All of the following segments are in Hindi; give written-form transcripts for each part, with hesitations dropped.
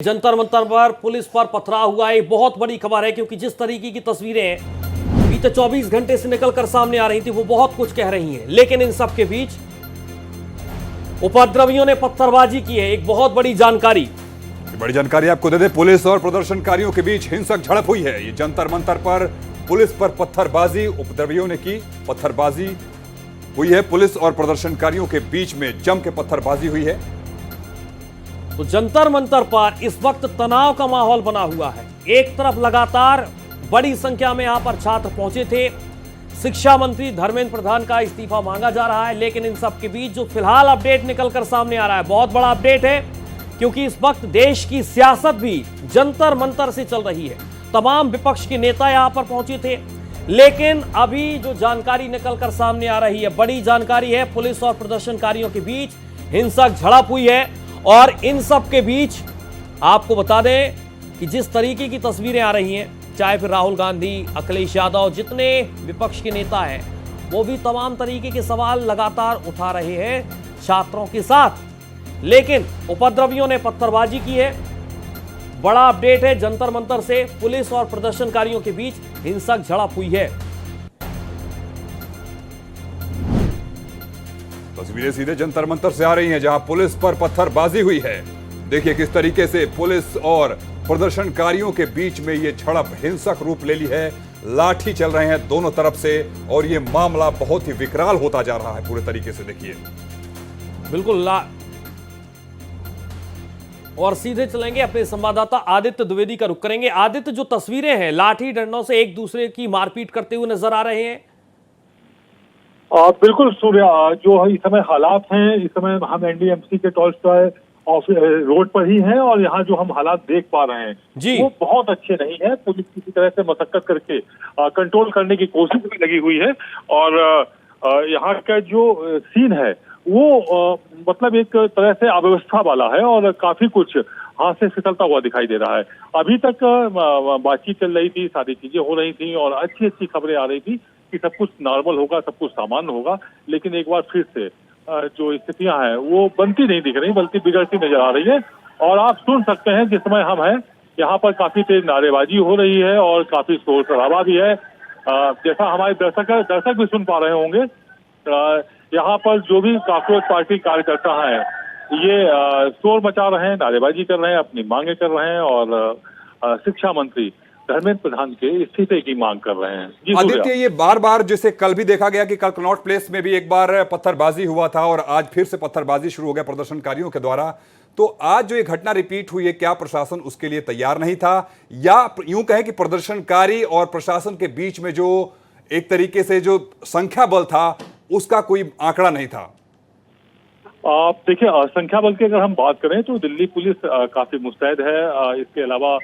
जंतर मंतर पर पुलिस पर पथराव हुआ एक बहुत बड़ी खबर है, क्योंकि जिस तरीके की तस्वीरें बीते 24 घंटे से निकलकर सामने आ रही थी वो बहुत कुछ कह रही हैं। लेकिन इन सब के बीच उपद्रवियों ने पत्थरबाजी की है। एक बहुत बड़ी जानकारी आपको दे दे, पुलिस और प्रदर्शनकारियों के बीच हिंसक झड़प हुई है। ये जंतर मंतर पर पुलिस पर पत्थरबाजी उपद्रवियों ने की, पत्थरबाजी हुई है। पुलिस और प्रदर्शनकारियों के बीच में जम के पत्थरबाजी हुई है। तो जंतर मंतर पर इस वक्त तनाव का माहौल बना हुआ है। एक तरफ लगातार बड़ी संख्या में यहां पर छात्र पहुंचे थे। शिक्षा मंत्री धर्मेंद्र प्रधान का इस्तीफा मांगा जा रहा है, लेकिन इन सब के बीच जो फिलहाल अपडेट निकलकर सामने आ रहा है बहुत बड़ा अपडेट है, क्योंकि इस वक्त देश की सियासत भी जंतर मंतर से चल रही है। तमाम विपक्ष के नेता यहां पर पहुंचे थे, लेकिन अभी जो जानकारी निकलकर सामने आ रही है बड़ी जानकारी है। पुलिस और प्रदर्शनकारियों के बीच हिंसक झड़प हुई है और इन सब के बीच आपको बता दें कि जिस तरीके की तस्वीरें आ रही हैं, चाहे फिर राहुल गांधी, अखिलेश यादव, जितने विपक्ष के नेता हैं वो भी तमाम तरीके के सवाल लगातार उठा रहे हैं छात्रों के साथ। लेकिन उपद्रवियों ने पत्थरबाजी की है। बड़ा अपडेट है जंतर मंतर से पुलिस और प्रदर्शनकारियों के बीच हिंसक झड़प हुई है। तस्वीरें सीधे जंतर मंतर से आ रही हैं, जहां पुलिस पर पत्थरबाजी हुई है। देखिए किस तरीके से पुलिस और प्रदर्शनकारियों के बीच में यह झड़प हिंसक रूप ले ली है। लाठी चल रहे हैं दोनों तरफ से और यह मामला बहुत ही विकराल होता जा रहा है पूरे तरीके से। देखिए बिल्कुल और सीधे चलेंगे अपने संवाददाता आदित्य द्विवेदी का रुख करेंगे। आदित्य, जो तस्वीरें हैं लाठी डंडों से एक दूसरे की मारपीट करते हुए नजर आ रहे हैं। बिल्कुल सूर्या, जो इस समय हालात हैं, इस समय हम एनडीएमसी के टॉलस्टॉय रोड पर ही हैं और यहाँ जो हम हालात देख पा रहे हैं वो बहुत अच्छे नहीं है। पुलिस किसी तरह से मशक्कत करके कंट्रोल करने की कोशिश भी लगी हुई है और यहाँ का जो सीन है वो मतलब एक तरह से अव्यवस्था वाला है और काफी कुछ हाथ से फिसलता हुआ दिखाई दे रहा है। अभी तक बातचीत चल रही थी, सारी चीजें हो रही थी और अच्छी अच्छी खबरें आ रही थी कि सब कुछ नॉर्मल होगा, सब कुछ सामान्य होगा। लेकिन एक बार फिर से जो स्थितियां हैं वो बनती नहीं दिख रही, बल्कि बिगड़ती नजर आ रही है। और आप सुन सकते हैं जिस समय हम हैं यहाँ पर काफी तेज नारेबाजी हो रही है और काफी शोर शराबा भी है। जैसा हमारे दर्शक भी सुन पा रहे होंगे, यहाँ पर जो भी कॉकरोच पार्टी कार्यकर्ता हैं ये शोर मचा रहे हैं, नारेबाजी कर रहे हैं, अपनी मांगे कर रहे हैं और शिक्षा मंत्री धर्मेंद्र प्रधान के इस्तीफे की मांग कर रहे हैं। आदित्य, ये बार बार जैसे कल भी देखा गया कि कल कनॉट प्लेस में भी एक बार पत्थरबाजी हुआ था और आज फिर से पत्थरबाजी शुरू हो गया प्रदर्शनकारियों के द्वारा, तो आज जो ये घटना रिपीट हुई है, क्या प्रशासन उसके लिए तैयार नहीं था, या यूं कहें कि प्रदर्शनकारी और प्रशासन के बीच में जो एक तरीके से जो संख्या बल था उसका कोई आंकड़ा नहीं था? देखिए, संख्या बल की अगर हम बात करें तो दिल्ली पुलिस काफी मुस्तैद है। इसके अलावा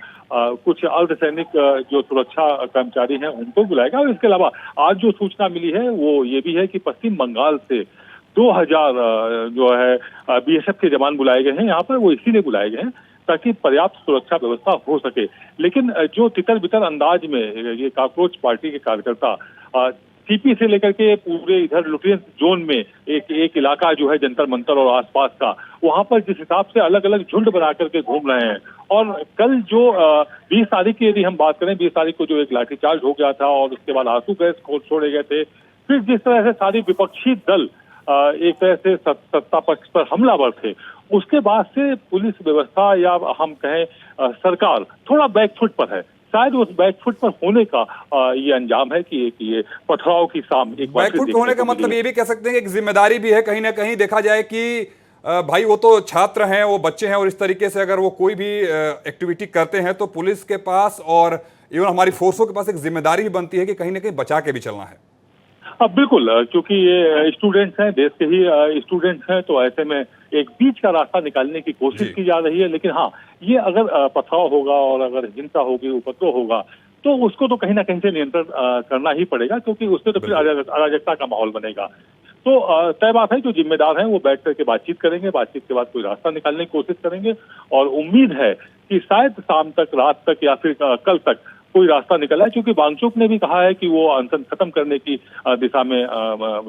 कुछ अर्धसैनिक जो सुरक्षा कर्मचारी हैं उनको बुलाएगा। और इसके अलावा आज जो सूचना मिली है वो ये भी है कि पश्चिम बंगाल से 2000 जो है बीएसएफ के जवान बुलाए गए हैं यहाँ पर। वो इसीलिए बुलाए गए हैं ताकि पर्याप्त सुरक्षा व्यवस्था हो सके। लेकिन जो तितर बितर अंदाज में ये कॉकरोच पार्टी के कार्यकर्ता सीपी से लेकर के पूरे इधर लुटियंस जोन में एक इलाका जो है जंतर मंतर और आसपास का, वहां पर जिस हिसाब से अलग अलग झुंड बना करके घूम रहे हैं। और कल जो 20 तारीख की यदि हम बात करें, 20 तारीख को जो एक लाठीचार्ज हो गया था और उसके बाद आंसू गैस छोड़े गए थे, फिर जिस तरह से सारी विपक्षी दल एक तरह से सत्ता पक्ष पर हमलावर थे, उसके बाद से पुलिस व्यवस्था या हम कहें सरकार थोड़ा बैकफुट पर है। शायद उस बैकफुट पर होने का ये अंजाम है कि ये पथराव की सामने एक बैकफुट होने का मतलब ये भी कह सकते हैं कि एक जिम्मेदारी भी है कहीं ना कहीं। देखा जाए कि भाई वो तो छात्र हैं, वो बच्चे हैं और इस तरीके से अगर वो कोई भी एक्टिविटी करते हैं तो पुलिस के पास और इवन हमारी फोर्सों के पास एक जिम्मेदारी भी बनती है कि कहीं ना कहीं बचा के भी चलना है। बिल्कुल, क्योंकि ये स्टूडेंट्स हैं, देश के ही स्टूडेंट्स हैं, तो ऐसे में एक बीच का रास्ता निकालने की कोशिश की जा रही है। लेकिन हाँ, ये अगर पथराव होगा और अगर हिंसा होगी, उपद्रव होगा, तो उसको तो कहीं ना कहीं से नियंत्रण करना ही पड़ेगा, क्योंकि उससे तो फिर अराजकता का माहौल बनेगा। तो तय बात है, जो जिम्मेदार हैं वो बैठ करके बातचीत करेंगे, बातचीत के बाद कोई रास्ता निकालने की कोशिश करेंगे और उम्मीद है कि शायद शाम तक, रात तक या फिर कल तक कोई रास्ता निकला है। क्योंकि वांगचुक ने भी कहा है कि वो अनशन खत्म करने की दिशा में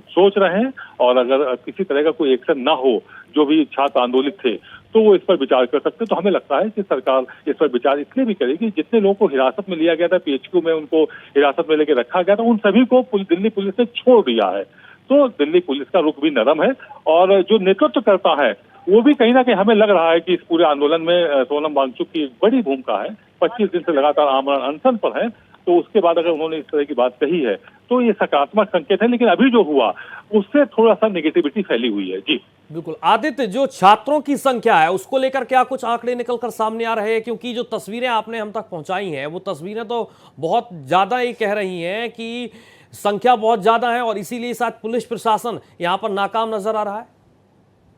सोच रहे हैं और अगर किसी तरह का कोई एक्शन ना हो, जो भी छात्र आंदोलित थे, तो वो इस पर विचार कर सकते हैं। तो हमें लगता है कि सरकार इस पर विचार इसलिए भी करेगी, जितने लोगों को हिरासत में लिया गया था, पीएचक्यू में उनको हिरासत में लेकर रखा गया था, उन सभी को दिल्ली पुलिस ने छोड़ दिया है। तो दिल्ली पुलिस का रुख भी नरम है और जो नेतृत्व करता है वो भी कहीं ना कहीं हमें लग रहा है कि इस पूरे आंदोलन में सोनम वांगचुक की एक बड़ी भूमिका है। 25 दिन से लगातार आमरण अनशन पर है, तो उसके बाद अगर उन्होंने इस तरह की बात कही है तो ये सकारात्मक संकेत है। लेकिन अभी जो हुआ उससे थोड़ा सा नेगेटिविटी फैली हुई है। जी बिल्कुल आदित्य, जो छात्रों की संख्या है उसको लेकर क्या कुछ आंकड़े निकलकर सामने आ रहे हैं? क्योंकि जो तस्वीरें आपने हम तक पहुंचाई हैं वो तस्वीरें तो बहुत ज्यादा ये कह रही हैं कि संख्या बहुत ज्यादा है और इसीलिए शायद पुलिस प्रशासन यहां पर नाकाम नजर आ रहा है।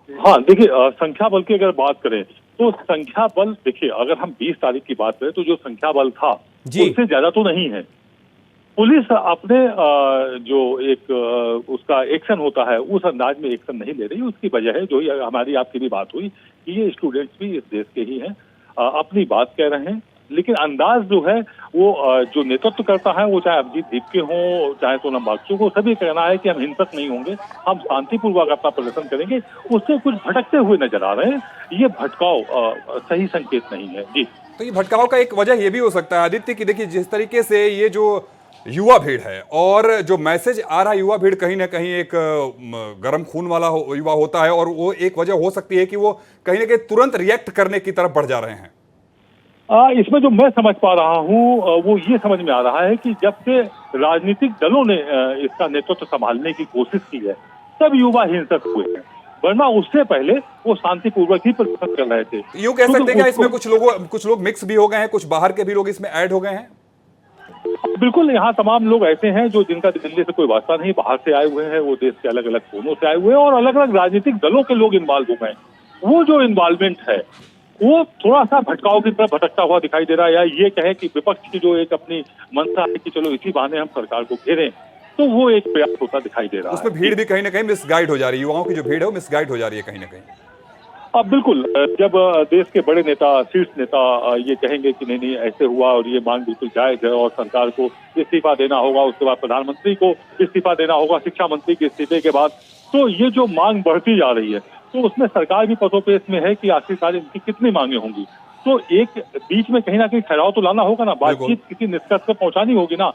हाँ, देखिए संख्या बल की अगर बात करें तो संख्या बल, देखिए अगर हम 20 तारीख की बात करें तो जो संख्या बल था उससे ज्यादा तो नहीं है। पुलिस अपने जो एक उसका एक्शन होता है उस अंदाज में एक्शन नहीं ले रही। उसकी वजह है जो हमारी आपकी भी बात हुई कि ये स्टूडेंट्स भी इस देश के ही हैं, अपनी बात कह रहे हैं, लेकिन अंदाज जो है वो जो नेतृत्व करता है वो चाहे अभिजीत दीपके हों चाहे सोनम वांगचुक हो, सभी कहना है कि हम हिंसक नहीं होंगे, हम शांतिपूर्वक अपना प्रदर्शन करेंगे। उससे कुछ भटकते हुए नजर आ रहे हैं। ये भटकाव सही संकेत नहीं है। जी, तो ये भटकाव का एक वजह ये भी हो सकता है आदित्य कि देखिए जिस तरीके से ये जो युवा भीड़ है और जो मैसेज आ रहा है युवा भीड़ कहीं ना कहीं एक गर्म खून वाला युवा होता है और वो एक वजह हो सकती है कि वो कहीं ना कहीं तुरंत रिएक्ट करने की तरफ बढ़ जा रहे हैं। इसमें जो मैं समझ पा रहा हूँ वो ये समझ में आ रहा है कि जब से राजनीतिक दलों ने इसका नेतृत्व संभालने की कोशिश की है तब युवा हिंसक हुए हैं, वरना उससे पहले वो शांतिपूर्वक ही प्रदर्शन कर रहे थे। यूं कह सकते हैं क्या इसमें कुछ लोग मिक्स भी हो गए हैं, कुछ बाहर के भी लोग इसमें ऐड हो गए हैं? बिल्कुल, यहाँ तमाम लोग ऐसे हैं जो जिनका दिल्ली से कोई वास्ता नहीं, बाहर से आए हुए हैं, वो देश के अलग अलग कोनों से आए हुए हैं और अलग अलग राजनीतिक दलों के लोग इन्वॉल्व हो गए। वो जो इन्वॉल्वमेंट है वो थोड़ा सा भटकाव की तरफ भटकता हुआ दिखाई दे रहा है, या ये कहे कि विपक्ष की जो एक अपनी मंशा है कि चलो इसी बहाने हम सरकार को घेरें, तो वो एक प्रयास होता दिखाई दे रहा है। उसमें भीड़ भी कहीं ना कहीं मिसगाइड हो जा रही है, युवाओं की जो भीड़ है वो मिसगाइड हो जा रही है कहीं ना कहीं। अब बिल्कुल, जब देश के बड़े नेता, शीर्ष नेता ये कहेंगे कि नहीं ऐसे हुआ और ये मांग बिल्कुल जायज है और सरकार को इस्तीफा देना होगा, उसके बाद प्रधानमंत्री को इस्तीफा देना होगा शिक्षा मंत्री के इस्तीफे के बाद, तो ये जो मांग बढ़ती जा रही है तो उसमें सरकार भी पसोपेश में है कि आखिरकार इनकी कितनी मांगे होंगी। तो एक बीच में कहीं ना कहीं ठहराव तो लाना होगा ना, बातचीत किसी निष्कर्ष पर पहुंचानी होगी ना।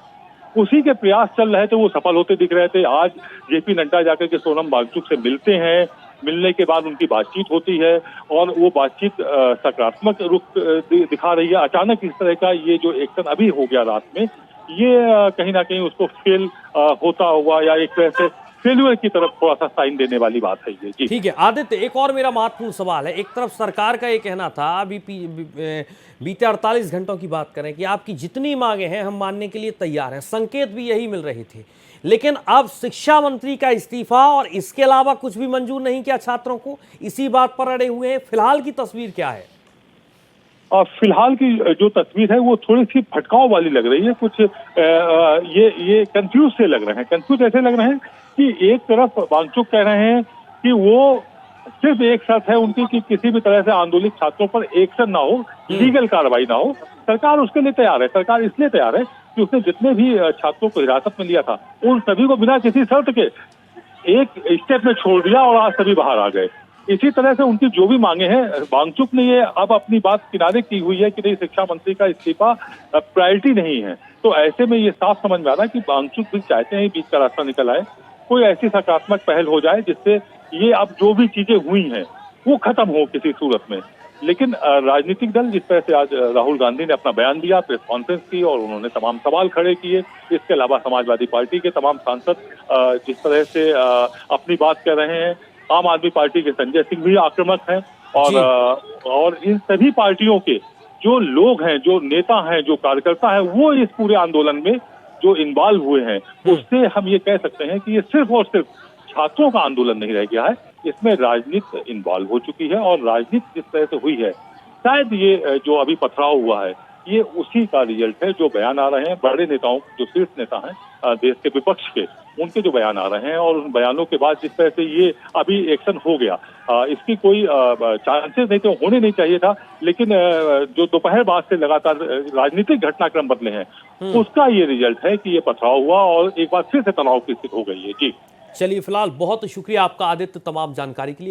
उसी के प्रयास चल रहे थे, वो सफल होते दिख रहे थे। आज जेपी नड्डा जाकर के सोनम वांगचुक से मिलते हैं, मिलने के बाद उनकी बातचीत होती है और वो बातचीत सकारात्मक रुख दिखा रही है। अचानक इस तरह का ये जो एक्शन अभी हो गया रात में, ये कहीं ना कहीं उसको फेल होता हुआ या एक तरह से फेल्यूर की तरफ थोड़ा सा साइन देने वाली बात है ये। जी ठीक है आदित्य, एक और मेरा महत्वपूर्ण सवाल है। एक तरफ सरकार का ये कहना था अभी बीते 48 घंटों की बात करें कि आपकी जितनी मांगे हैं हम मानने के लिए तैयार हैं, संकेत भी यही मिल रहे थे, लेकिन अब शिक्षा मंत्री का इस्तीफा और इसके अलावा कुछ भी मंजूर नहीं किया छात्रों को, इसी बात पर अड़े हुए हैं। फिलहाल की तस्वीर क्या है? फिलहाल की जो तस्वीर है वो थोड़ी सी भटकाव वाली लग रही है। कुछ ये कंफ्यूज से लग रहे हैं। कंफ्यूज ऐसे लग रहे हैं कि एक तरफ वांगचुक कह रहे हैं कि वो सिर्फ एक शर्त है उनकी कि किसी भी तरह से आंदोलित छात्रों पर एक्शन ना हो, लीगल कार्रवाई ना हो। सरकार उसके लिए तैयार है। सरकार इसलिए तैयार है कि उसने जितने भी छात्रों को हिरासत में लिया था उन सभी को बिना किसी शर्त के एक स्टेप में छोड़ दिया और आज सभी बाहर आ गए। इसी तरह से उनकी जो भी मांगे हैं, वांगचुक ने ये अब अपनी बात किनारे की हुई है कि नहीं, शिक्षा मंत्री का इस्तीफा प्रायोरिटी नहीं है। तो ऐसे में ये साफ समझ में आ रहा है कि वांगचुक भी चाहते हैं बीच का रास्ता निकल आए, कोई ऐसी सकारात्मक पहल हो जाए जिससे ये अब जो भी चीजें हुई हैं वो खत्म हो किसी सूरत में। लेकिन राजनीतिक दल, जिस तरह से आज राहुल गांधी ने अपना बयान दिया, प्रेस कॉन्फ्रेंस की और उन्होंने तमाम सवाल खड़े किए, इसके अलावा समाजवादी पार्टी के तमाम सांसद जिस तरह से अपनी बात कह रहे हैं, आम आदमी पार्टी के संजय सिंह भी आक्रामक हैं और इन सभी पार्टियों के जो लोग हैं, जो नेता हैं, जो कार्यकर्ता हैं, वो इस पूरे आंदोलन में जो इन्वॉल्व हुए हैं, उससे हम ये कह सकते हैं कि ये सिर्फ और सिर्फ छात्रों का आंदोलन नहीं रह गया है, इसमें राजनीति इन्वॉल्व हो चुकी है। और राजनीति जिस तरह से हुई है, शायद ये जो अभी पथराव हुआ है ये उसी का रिजल्ट है। जो बयान आ रहे हैं बड़े नेताओं, जो शीर्ष नेता हैं देश के विपक्ष के, उनके जो बयान आ रहे हैं और उन बयानों के बाद जिस तरह से ये अभी एक्शन हो गया, इसकी कोई चांसेस नहीं तो होने नहीं चाहिए था, लेकिन जो दोपहर बाद से लगातार राजनीतिक घटनाक्रम बदले हैं, उसका ये रिजल्ट है कि ये पथराव हुआ और एक बार फिर से तनाव की स्थिति हो गई है। जी चलिए, फिलहाल बहुत शुक्रिया आपका आदित्य तमाम जानकारी के लिए।